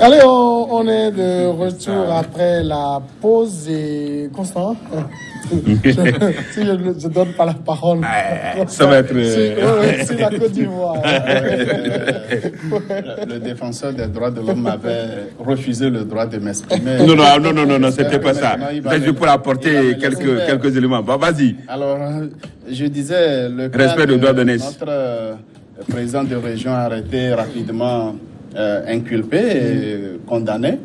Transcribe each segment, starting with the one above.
Allez, on est de retour après la pause et Constant. Si je ne donne pas la parole, ça va être. C'est la Côte d'Ivoire. Le défenseur des droits de l'homme avait refusé le droit de m'exprimer. Non, c'était pas ça. Je pourrais apporter quelques éléments. Bah, vas-y. Alors, je disais, le cas respect de droit de notre président de région arrêté rapidement, inculpé et condamné.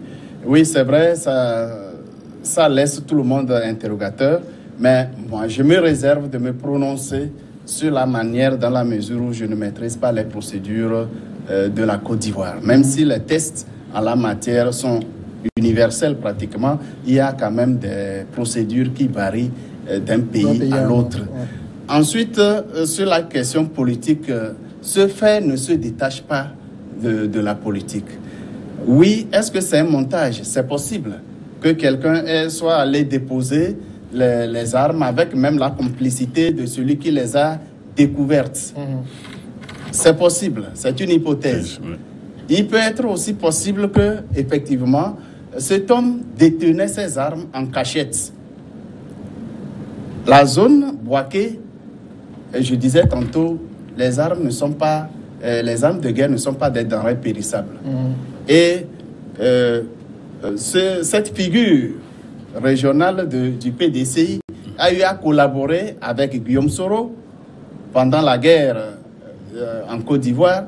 Oui, c'est vrai, ça laisse tout le monde interrogateur, mais moi, je me réserve de me prononcer sur la manière, dans la mesure où je ne maîtrise pas les procédures de la Côte d'Ivoire. Même si les tests en la matière sont universels pratiquement, il y a quand même des procédures qui varient d'un pays à l'autre. Ouais. Ensuite, sur la question politique, ce fait ne se détache pas de la politique. Oui, est-ce que c'est un montage? C'est possible que quelqu'un soit allé déposer les armes avec même la complicité de celui qui les a découvertes. C'est possible, c'est une hypothèse. Il peut être aussi possible que, effectivement, cet homme détenait ses armes en cachette. La zone Boaké, je disais tantôt, les armes de guerre ne sont pas des denrées périssables. Et cette figure régionale du PDCI a eu à collaborer avec Guillaume Soro pendant la guerre en Côte d'Ivoire,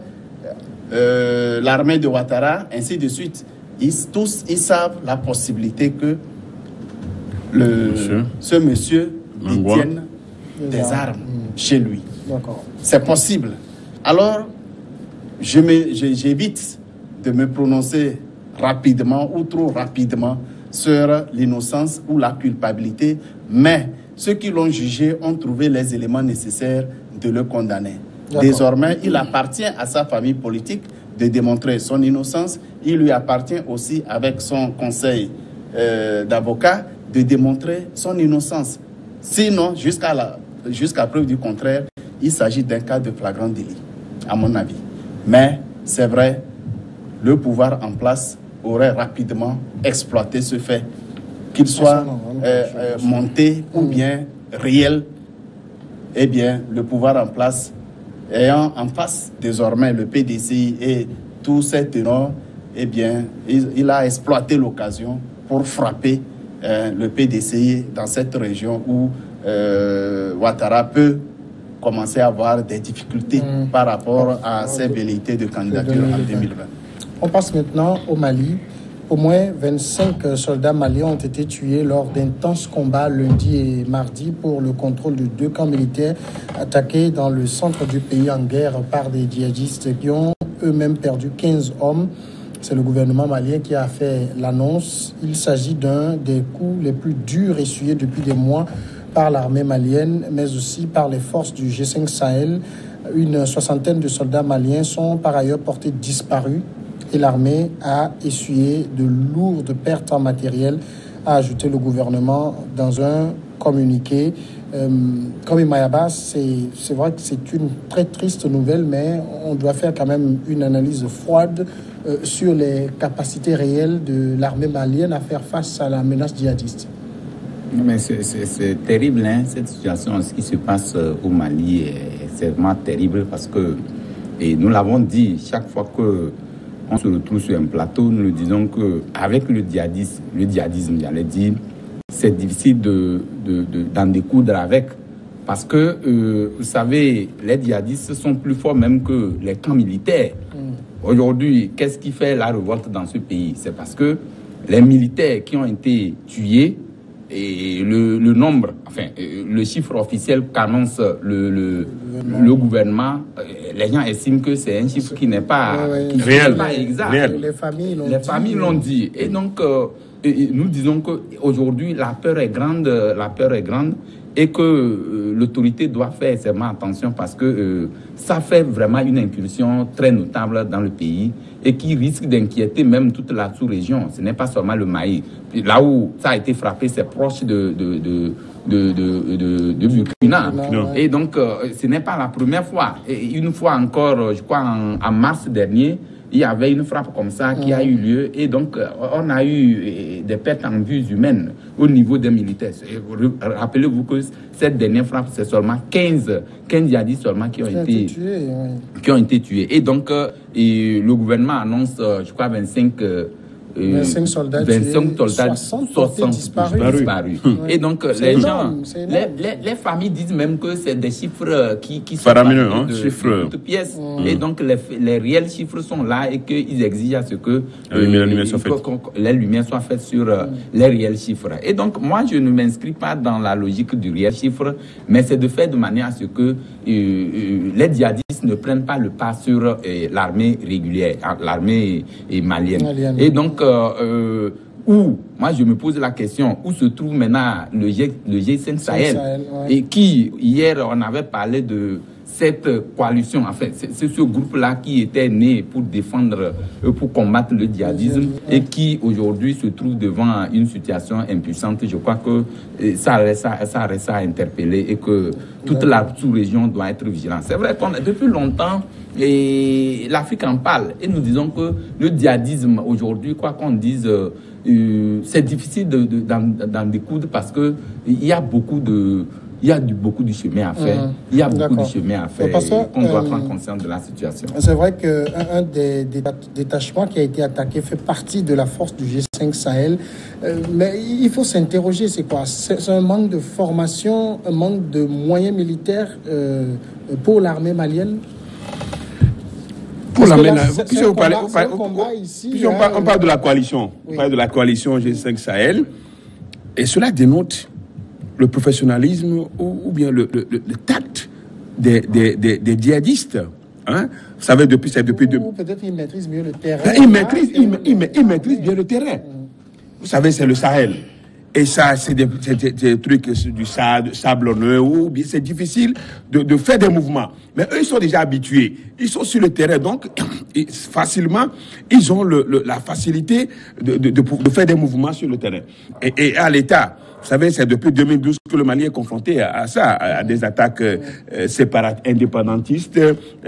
l'armée de Ouattara, ainsi de suite. Tous savent la possibilité que ce monsieur détienne des armes chez lui. C'est possible. Alors, j'évite de me prononcer rapidement ou trop rapidement sur l'innocence ou la culpabilité, mais ceux qui l'ont jugé ont trouvé les éléments nécessaires de le condamner. Désormais, il appartient à sa famille politique de démontrer son innocence. Il lui appartient aussi, avec son conseil d'avocat, de démontrer son innocence. Sinon, jusqu'à preuve du contraire, il s'agit d'un cas de flagrant délit, à mon avis. Mais c'est vrai, le pouvoir en place aurait rapidement exploité ce fait, qu'il soit monté ou bien réel. Eh bien, le pouvoir en place, ayant en face désormais le PDCI et tous ses ténors, eh bien, il a exploité l'occasion pour frapper le PDCI dans cette région où Ouattara peut commencer à avoir des difficultés par rapport à ses velléités de candidature en 2020. On passe maintenant au Mali. Au moins 25 soldats maliens ont été tués lors d'intenses combats lundi et mardi pour le contrôle de 2 camps militaires attaqués dans le centre du pays en guerre par des djihadistes qui ont eux-mêmes perdu 15 hommes. C'est le gouvernement malien qui a fait l'annonce. Il s'agit d'un des coups les plus durs essuyés depuis des mois par l'armée malienne, mais aussi par les forces du G5 Sahel. Une soixantaine de soldats maliens sont par ailleurs portés disparus et l'armée a essuyé de lourdes pertes en matériel, a ajouté le gouvernement dans un communiqué. Comme Mayaba, c'est vrai que c'est une très triste nouvelle, mais on doit faire quand même une analyse froide sur les capacités réelles de l'armée malienne à faire face à la menace djihadiste. Mais c'est terrible, hein, cette situation, ce qui se passe au Mali est vraiment terrible parce que, et nous l'avons dit, chaque fois que on se retrouve sur un plateau, nous le disons qu'avec le djihadisme, j'allais dire, c'est difficile d'en découdre avec. Parce que, vous savez, les djihadistes sont plus forts même que les camps militaires. Aujourd'hui, qu'est-ce qui fait la révolte dans ce pays? C'est parce que les militaires qui ont été tués, et le nombre, enfin, le chiffre officiel qu'annonce le gouvernement, les gens estiment que c'est un chiffre qui n'est pas réel, pas exact. Réel. Les familles l'ont dit. Et donc, nous disons qu'aujourd'hui, la peur est grande, et que l'autorité doit faire extrêmement attention parce que ça fait vraiment une incursion très notable dans le pays et qui risque d'inquiéter même toute la sous-région. Ce n'est pas seulement le Mali. Là où ça a été frappé, c'est proche de Burkina. Et donc, ce n'est pas la première fois. Et une fois encore, je crois en mars dernier, il y avait une frappe comme ça qui a eu lieu et donc on a eu des pertes en vies humaines au niveau des militaires. Rappelez-vous que cette dernière frappe, c'est seulement 15 djihadistes seulement qui ont été tués. Et donc, le gouvernement annonce, je crois, 25 soldats tués, 60 disparus. Et donc, les gens, les familles disent même que c'est des chiffres qui sont faramineux, de toutes pièces. Et donc, les réels chiffres sont là et qu'ils exigent à ce que les lumières soient faites sur les réels chiffres. Et donc, moi, je ne m'inscris pas dans la logique du réel chiffre, mais c'est de faire de manière à ce que les djihadistes ne prennent pas le pas sur l'armée régulière, l'armée malienne. Et donc, où, moi je me pose la question, où se trouve maintenant le G5 Sahel, et qui, hier, on avait parlé de cette coalition, enfin, c'est ce groupe-là qui était né pour défendre, pour combattre le djihadisme, et qui, aujourd'hui, se trouve devant une situation impuissante. Je crois que ça reste à interpeller et que toute la sous-région doit être vigilante. C'est vrai qu'on depuis longtemps, et l'Afrique en parle, et nous disons que le djihadisme aujourd'hui, quoi qu'on dise, c'est difficile d'en découdre parce que il y a beaucoup de chemin à faire. Il y a beaucoup de chemin à faire qu'on doit prendre conscience de la situation. C'est vrai qu'un des détachements qui a été attaqué fait partie de la force du G5 Sahel. Mais il faut s'interroger, c'est quoi? C'est un manque de formation, un manque de moyens militaires pour l'armée malienne? Pour l'armée, on parle de la coalition. On parle de la coalition G5 Sahel. Et cela dénote le professionnalisme ou bien le tact des djihadistes. Hein? Vous savez, depuis... Peut-être qu'ils maîtrisent mieux le terrain. Ils maîtrisent bien le terrain. Vous savez, c'est le Sahel. Et ça, c'est des trucs du sablonneux, ou bien c'est difficile de faire des mouvements. Mais eux, ils sont déjà habitués. Ils sont sur le terrain, donc facilement, ils ont la facilité de faire des mouvements sur le terrain. Et à l'État, vous savez, c'est depuis 2012 que le Mali est confronté à ça, à des attaques séparates, indépendantistes,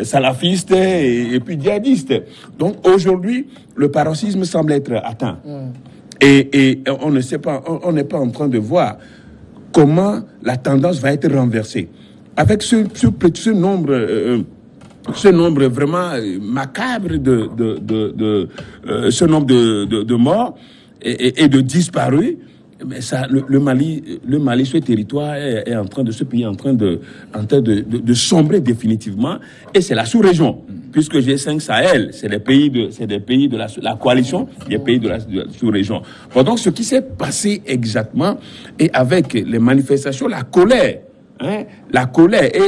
salafistes et puis djihadistes. Donc aujourd'hui, le paroxysme semble être atteint. Et on ne sait pas, on n'est pas en train de voir comment la tendance va être renversée. Avec ce nombre vraiment macabre ce nombre de morts et de disparus, mais ça, le Mali, ce territoire est en train de, ce pays est en train de sombrer définitivement, et c'est la sous-région, puisque G5 Sahel, c'est des pays de la coalition, des pays de la sous-région. Bon, donc ce qui s'est passé exactement, et avec les manifestations, la colère, et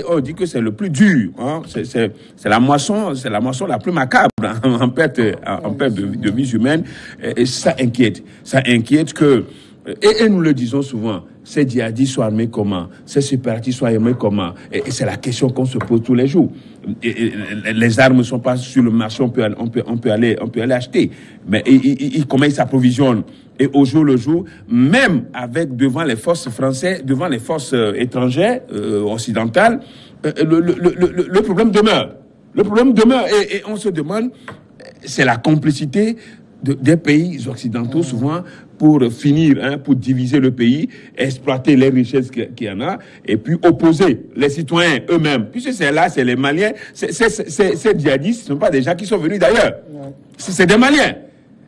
on dit que c'est le plus dur, hein, c'est la moisson la plus macabre en perte de vies humaines, et ça inquiète que. Et nous le disons souvent, ces djihadistes sont armés comment? Ces séparatistes sont armés comment? Et c'est la question qu'on se pose tous les jours. Et les armes ne sont pas sur le marché, on peut aller acheter. Mais comment ils s'approvisionnent? Et au jour le jour, même devant les forces françaises, devant les forces étrangères, occidentales, le problème demeure. Le problème demeure et on se demande, c'est la complicité des pays occidentaux souvent pour finir, pour diviser le pays, exploiter les richesses qu'il y en a, et puis opposer les citoyens eux-mêmes. Puisque c'est les Maliens, ces djihadistes ne sont pas des gens qui sont venus d'ailleurs. C'est des Maliens.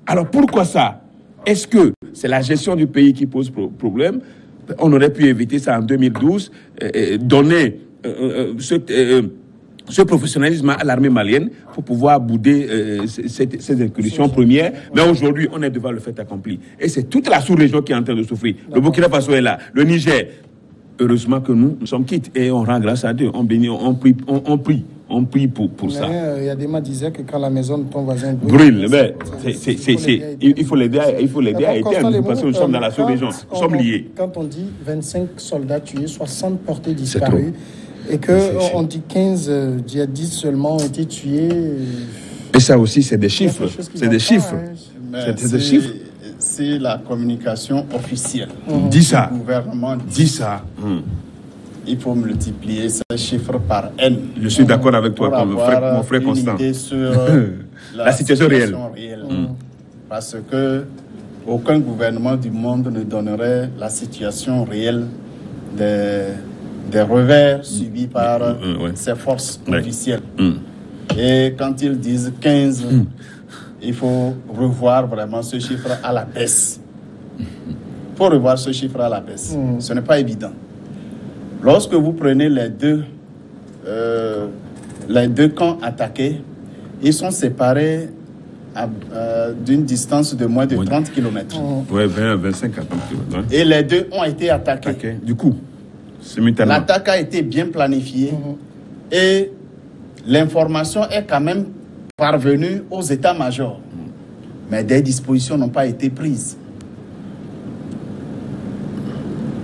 Alors pourquoi ça? Est-ce que c'est la gestion du pays qui pose problème? On aurait pu éviter ça en 2012, donner ce professionnalisme à l'armée malienne pour pouvoir bouder ces incursions premières. Mais aujourd'hui, on est devant le fait accompli. Et c'est toute la sous-région qui est en train de souffrir. Le Burkina Faso est là, le Niger. Heureusement que nous sommes quittes et on rend grâce à Dieu. On bénit, on prie pour ça. Yadema disait que quand la maison de ton voisin brûle, mais il faut l'aider à éteindre parce que nous sommes dans la sous-région. Nous sommes liés. Quand on dit 25 soldats tués, 60 portés disparus, et qu'on dit 15 djihadistes seulement ont été tués. Et ça aussi, c'est des chiffres. C'est des chiffres. C'est des chiffres. C'est la communication officielle. Dis ça. Le gouvernement dit ça. il faut multiplier ce chiffre par N. Je suis d'accord avec toi, mon frère Constant. Idée sur la situation réelle. Parce que aucun gouvernement du monde ne donnerait la situation réelle des revers subis par ces forces officielles. Et quand ils disent 15, il faut revoir vraiment ce chiffre à la baisse. Il faut revoir ce chiffre à la baisse. Ce n'est pas évident. Lorsque vous prenez les deux camps attaqués, ils sont séparés d'une distance de moins de 30 km. Oui, 25 à 30 km. Et les deux ont été attaqués. Du coup, simultanément. L'attaque a été bien planifiée et l'information est quand même parvenue aux états-majors. Mais des dispositions n'ont pas été prises.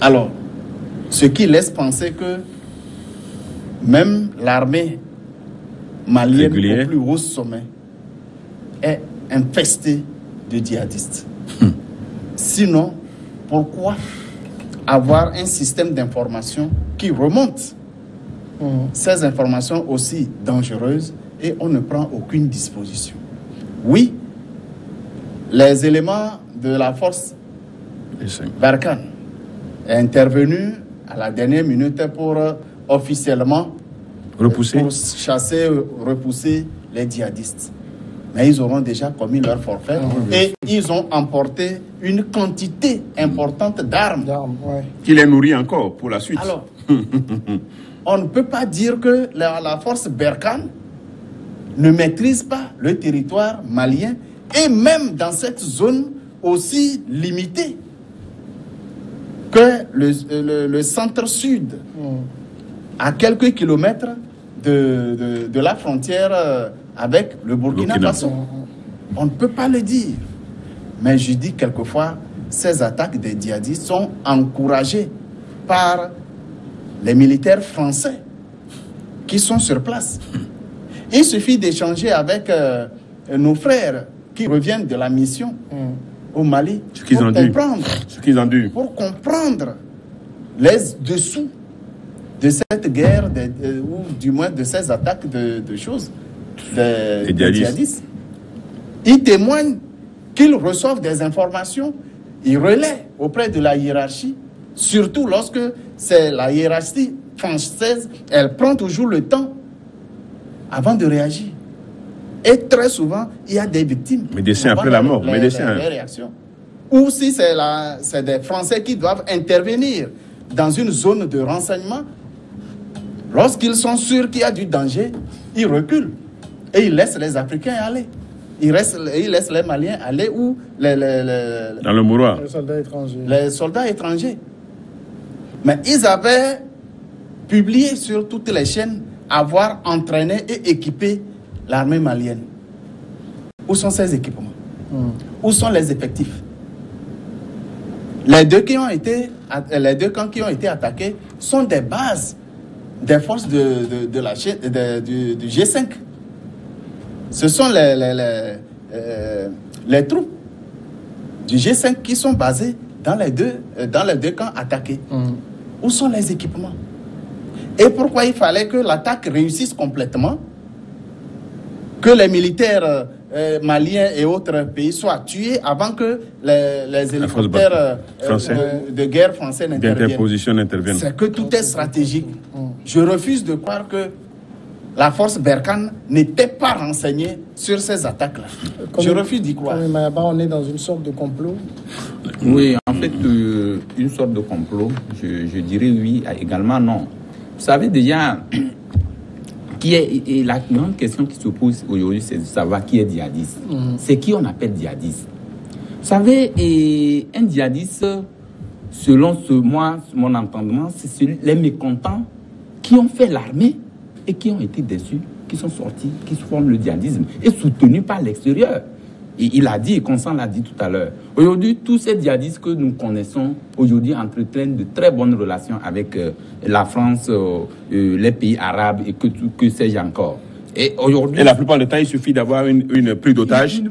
Alors, ce qui laisse penser que même l'armée malienne au plus haut sommet est infestée de djihadistes. Sinon, pourquoi avoir un système d'information qui remonte ces informations aussi dangereuses et on ne prend aucune disposition? Oui, les éléments de la force Barkhane est intervenu à la dernière minute pour officiellement repousser les djihadistes. Mais ils auront déjà commis leur forfait et ils ont emporté une quantité importante d'armes. Qui les nourrit encore pour la suite. Alors, on ne peut pas dire que la force Barkhane ne maîtrise pas le territoire malien et même dans cette zone aussi limitée que le centre-sud, à quelques kilomètres de la frontière avec le Burkina Faso. On ne peut pas le dire. Mais je dis quelquefois, ces attaques des djihadistes sont encouragées par les militaires français qui sont sur place. Il suffit d'échanger avec nos frères qui reviennent de la mission au Mali pour comprendre les dessous de cette guerre, ou du moins de ces attaques de choses, des djihadistes. Ils témoignent qu'ils reçoivent des informations, ils relaient auprès de la hiérarchie, surtout lorsque c'est la hiérarchie française, elle prend toujours le temps avant de réagir. Et très souvent, il y a des victimes. Médecin après la mort. Les réactions. Ou si c'est des Français qui doivent intervenir dans une zone de renseignement, lorsqu'ils sont sûrs qu'il y a du danger, ils reculent. Et ils laissent les Africains aller. Ils laissent les Maliens aller ou dans le mouroir. Les soldats étrangers. Mais ils avaient publié sur toutes les chaînes avoir entraîné et équipé l'armée malienne. Où sont ces équipements? Où sont les effectifs? Les deux camps qui ont été attaqués sont des bases des forces du G5. Ce sont les troupes du G5 qui sont basées dans les deux camps attaqués. Où sont les équipements? Et pourquoi il fallait que l'attaque réussisse complètement? Que les militaires maliens et autres pays soient tués avant que les hélicoptères de guerre français n'interviennent. C'est que tout est stratégique. Je refuse de croire que la force Barkhane n'était pas renseignée sur ces attaques-là. Je refuse d'y croire. On est dans une sorte de complot. Oui, en fait, une sorte de complot, je dirais oui, également non. Vous savez déjà, la grande question qui se pose aujourd'hui, c'est de savoir qui est djihadiste. C'est qui on appelle djihadiste. Vous savez, un djihadiste, selon mon entendement, c'est les mécontents qui ont fait l'armée et qui ont été déçus, qui sont sortis, qui forment le djihadisme et soutenus par l'extérieur. Et il a dit, et Constant l'a dit tout à l'heure, aujourd'hui, tous ces djihadistes que nous connaissons, aujourd'hui, entretiennent de très bonnes relations avec la France, les pays arabes et que sais-je encore. Et aujourd'hui, et la plupart du temps, il suffit d'avoir une prise d'otage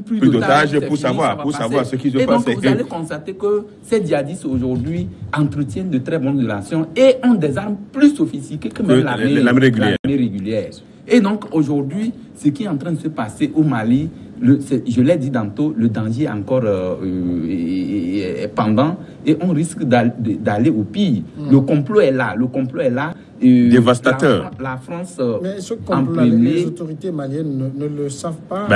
pour savoir ce qui se passe. Et donc, vous allez constater que ces djihadistes aujourd'hui entretiennent de très bonnes relations et ont des armes plus sophistiquées que même l'armée régulière. Et donc, aujourd'hui, ce qui est en train de se passer au Mali, je l'ai dit tantôt, le danger est encore pendant et on risque d'aller au pire. Le complot est là. Dévastateur. La France mais ce complot, les autorités maliennes ne le savent pas.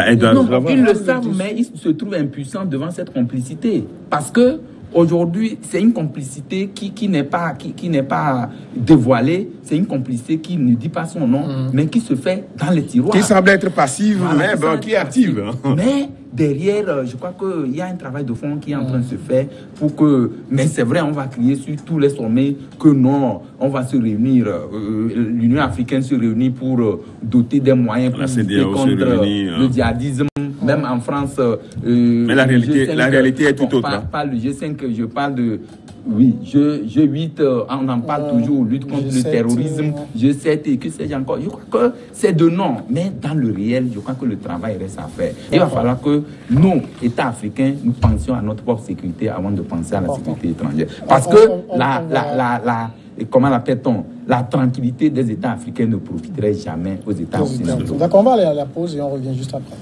Ils le savent, mais ils se trouvent impuissants devant cette complicité. Parce que aujourd'hui, c'est une complicité qui n'est pas dévoilée, c'est une complicité qui ne dit pas son nom, mais qui se fait dans les tiroirs. Qui semble être passive, mais qui est active. Mais derrière, je crois qu'il y a un travail de fond qui est en train de se faire pour que... Mais c'est vrai, on va crier sur tous les sommets que non, on va se réunir, l'Union africaine se réunit pour doter des moyens pour lutter contre le djihadisme. Même en France, mais la réalité est tout autre. Pas le G5, je parle de... Oui, G8, on en parle toujours, lutte contre le terrorisme, G7 et que sais-je encore. Je crois que c'est de non, mais dans le réel, je crois que le travail reste à faire. Il va falloir que nous, États africains, nous pensions à notre propre sécurité avant de penser à la sécurité étrangère. Parce que comment l'appelle-t-on? La tranquillité des États africains ne profiterait jamais aux États occidentaux. D'accord, on va aller à la pause et on revient juste après.